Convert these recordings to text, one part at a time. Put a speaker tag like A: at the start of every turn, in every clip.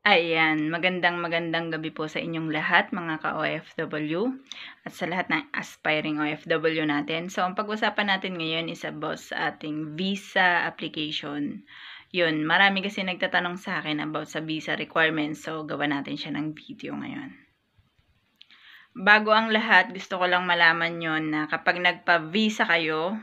A: Ayan, magandang gabi po sa inyong lahat mga ka-OFW at sa lahat ng aspiring OFW natin. So, ang pag-usapan natin ngayon is about sa ating visa application. Yun, marami kasi nagtatanong sa akin about sa visa requirements. So, gawa natin siya ng video ngayon. Bago ang lahat, gusto ko lang malaman yon na kapag nagpa-visa kayo,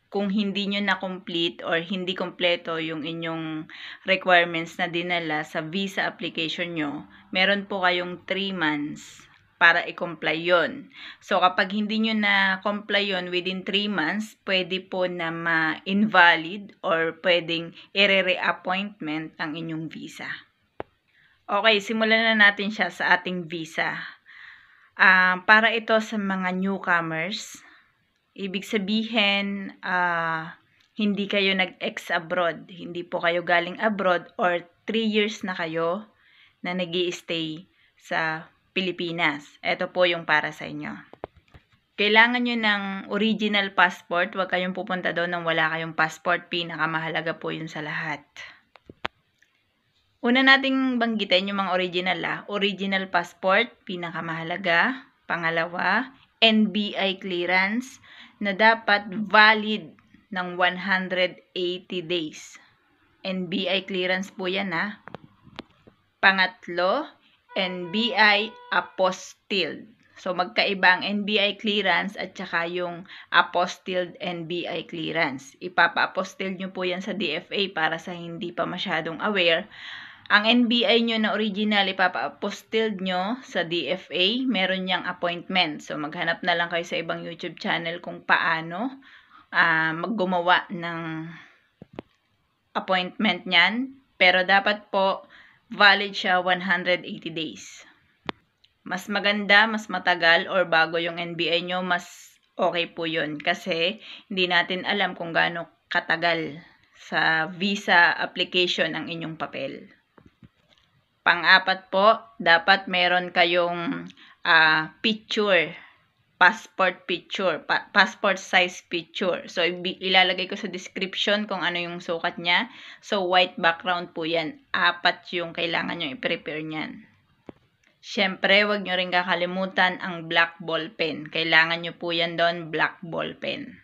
A: kung hindi nyo na-complete or hindi kompleto yung inyong requirements na dinala sa visa application nyo, meron po kayong 3 months para i-comply yon. So, kapag hindi nyo na-comply yon within 3 months, pwede po na ma-invalid or pwedeng i-re-appointment ang inyong visa. Okay, simulan na natin siya sa ating visa. Para ito sa mga newcomers, ibig sabihin, hindi kayo nag-ex abroad. Hindi po kayo galing abroad or 3 years na kayo na nag-i-stay sa Pilipinas. Ito po yung para sa inyo. Kailangan nyo ng original passport. Huwag kayong pupunta doon nang wala kayong passport. Pinakamahalaga po yun sa lahat. Una nating banggitin yung mga original. Original passport, pinakamahalaga. Pangalawa, NBI clearance na dapat valid ng 180 days. NBI clearance po yan Pangatlo, NBI apostilled. So, magkaiba ang NBI clearance at saka yung apostilled NBI clearance. Ipapa-apostilled nyo po yan sa DFA para sa hindi pa masyadong aware. Ang NBI nyo na original, ipapa-apostilled nyo sa DFA, meron niyang appointment. So, maghanap na lang kayo sa ibang YouTube channel kung paano maggumawa ng appointment niyan. Pero dapat po, valid siya 180 days. Mas maganda, mas matagal, or bago yung NBI nyo, mas okay po yun. Kasi, hindi natin alam kung gaano katagal sa visa application ang inyong papel. Pang-apat po, dapat meron kayong picture, passport picture, passport size picture. So, ilalagay ko sa description kung ano yung sukat niya. So, white background po yan. 4 yung kailangan nyo i-prepare niyan. Siyempre, wag nyo rin kakalimutan ang black ball pen. Kailangan nyo po yan doon, black ball pen.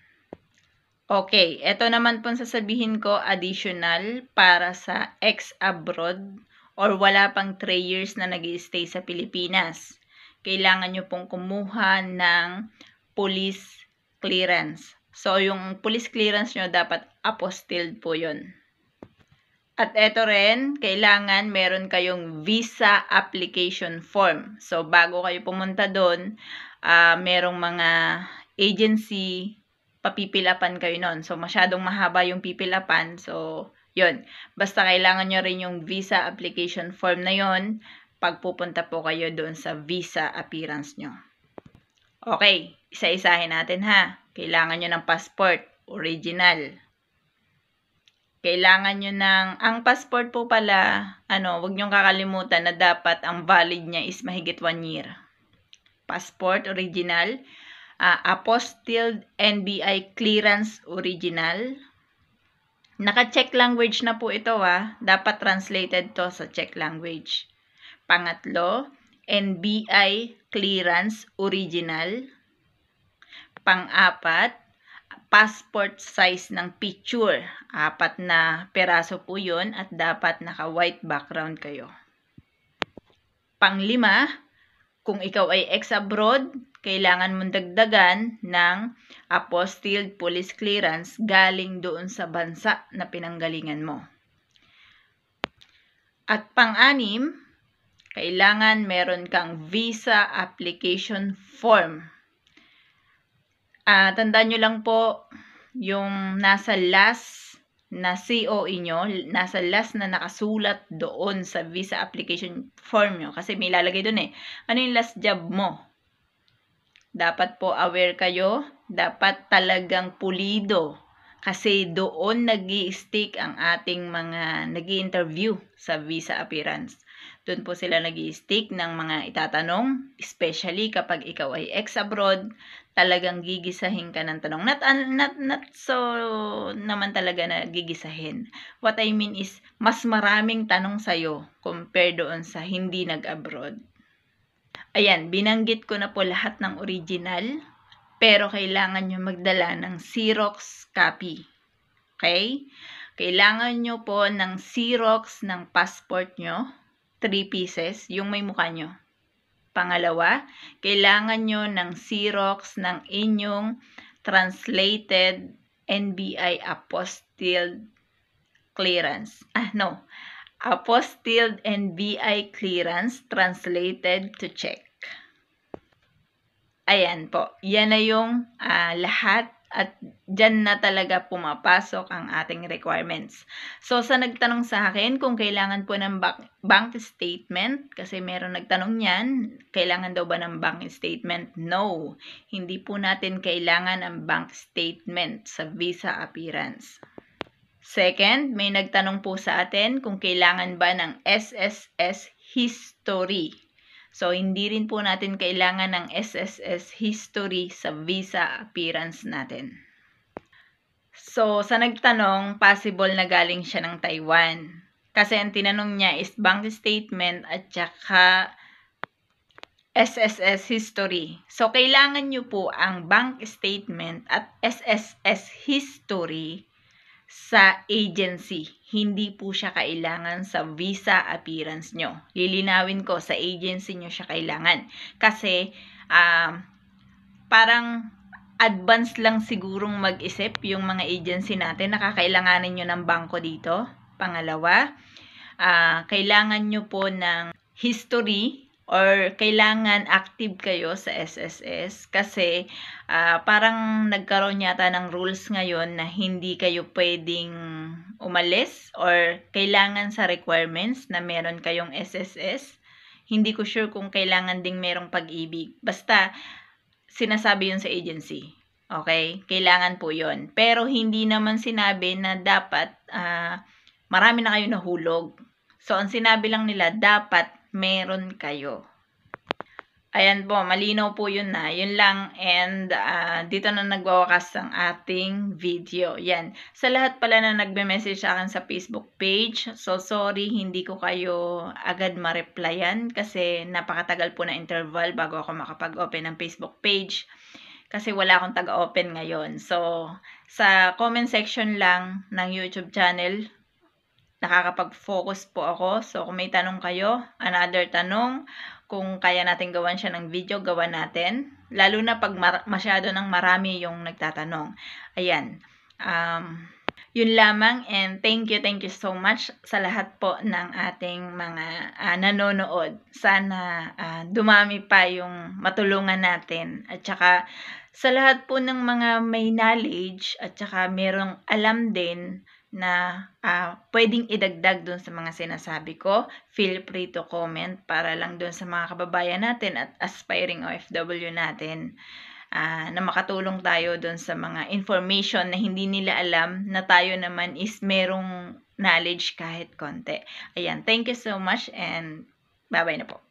A: Okay, ito naman po sasabihin ko, additional para sa ex-abroad or wala pang 3 years na nag-i-stay sa Pilipinas. Kailangan nyo pong kumuha ng police clearance. So, yung police clearance nyo dapat apostilled po yun. At ito rin, kailangan meron kayong visa application form. So, bago kayo pumunta doon, merong mga agency, papipilapan kayo nun. So, masyadong mahaba yung pipilapan. So, yun. Basta kailangan nyo rin yung visa application form na yun pag pupunta po kayo doon sa visa appearance nyo. Okay, isa-isahin natin Kailangan nyo ng passport, original. Kailangan nyo ang passport po pala, wag nyo kakalimutan na dapat ang valid niya is mahigit 1 year. Passport, original. Apostilled NBI clearance, original. Naka-Czech language na po ito Dapat translated to sa Czech language. Pangatlo, NBI clearance, original. Pang-apat, passport size ng picture. 4 na peraso po yun at dapat naka-white background kayo. Pang-5, kung ikaw ay ex-abroad, kailangan mong dagdagan ng apostilled police clearance galing doon sa bansa na pinanggalingan mo. At pang-6, kailangan meron kang visa application form. Tandaan nyo lang po, yung nasa last na COE nyo, nasa last na nakasulat doon sa visa application form nyo. Kasi may lalagay doon ano yung last job mo? Dapat po aware kayo, dapat talagang pulido Kasi doon nag-i-stick ang ating mga nag-i-interview sa visa appearance. Doon po sila nag-i-stick ng mga itatanong, especially kapag ikaw ay ex-abroad, talagang gigisahin ka ng tanong. Not so naman talaga na gigisahin. What I mean is, mas maraming tanong sa'yo compare doon sa hindi nag-abroad. Ayan, binanggit ko na po lahat ng original, pero kailangan nyo magdala ng Xerox copy. Okay? Kailangan nyo po ng Xerox ng passport nyo, 3 pieces, yung may mukha nyo. Pangalawa, kailangan nyo ng Xerox ng inyong translated NBI apostilled clearance. Apostilled NBI clearance translated to Czech. Ayan po, yan na yung lahat at dyan na talaga pumapasok ang ating requirements. So, sa nagtanong sa akin kung kailangan po ng bank statement, kasi meron nagtanong yan, kailangan daw ba ng bank statement? No, hindi po natin kailangan ng bank statement sa visa appearance. Second, may nagtanong po sa atin kung kailangan ba ng SSS history. So, hindi rin po natin kailangan ng SSS history sa visa appearance natin. So, sa nagtanong, possible na galing siya ng Taiwan. Kasi ang tinanong niya is bank statement at saka SSS history. So, kailangan nyo po ang bank statement at SSS history sa agency. Hindi po siya kailangan sa visa appearance nyo. Lilinawin ko, sa agency nyo siya kailangan. Kasi, parang advance lang sigurong mag-isip yung mga agency natin. Nakakailanganin nyo ng bangko dito. Pangalawa, kailangan nyo po ng history or kailangan active kayo sa SSS kasi parang nagkaroon yata ng rules ngayon na hindi kayo pwedeng umalis or kailangan sa requirements na meron kayong SSS. Hindi ko sure kung kailangan ding merong pag-ibig. Basta, sinasabi yun sa agency. Okay? Kailangan po yun. Pero hindi naman sinabi na dapat marami na kayo nahulog. So, ang sinabi lang nila, dapat meron kayo. Ayan po, malinaw po yun na. Yun lang. And dito na nagwawakas ang ating video. Yan. Sa lahat pala na nagbe-message sa akin sa Facebook page, so sorry, hindi ko kayo agad ma-replyan kasi napakatagal po na interval bago ako makapag-open ng Facebook page. Kasi wala akong taga-open ngayon. So, sa comment section lang ng YouTube channel, nakakapag-focus po ako. So, kung may tanong kayo, another tanong, kung kaya natin gawan siya ng video, gawan natin. Lalo na pag masyado ng marami yung nagtatanong. Ayan. Yun lamang and thank you so much sa lahat po ng ating mga nanonood. Sana dumami pa yung matulungan natin. At saka sa lahat po ng mga may knowledge at saka merong alam din na pwedeng idagdag dun sa mga sinasabi ko, feel free to comment para lang dun sa mga kababayan natin at aspiring OFW natin na makatulong tayo dun sa mga information na hindi nila alam na tayo naman is merong knowledge kahit konti. Ayan, thank you so much and bye-bye na po.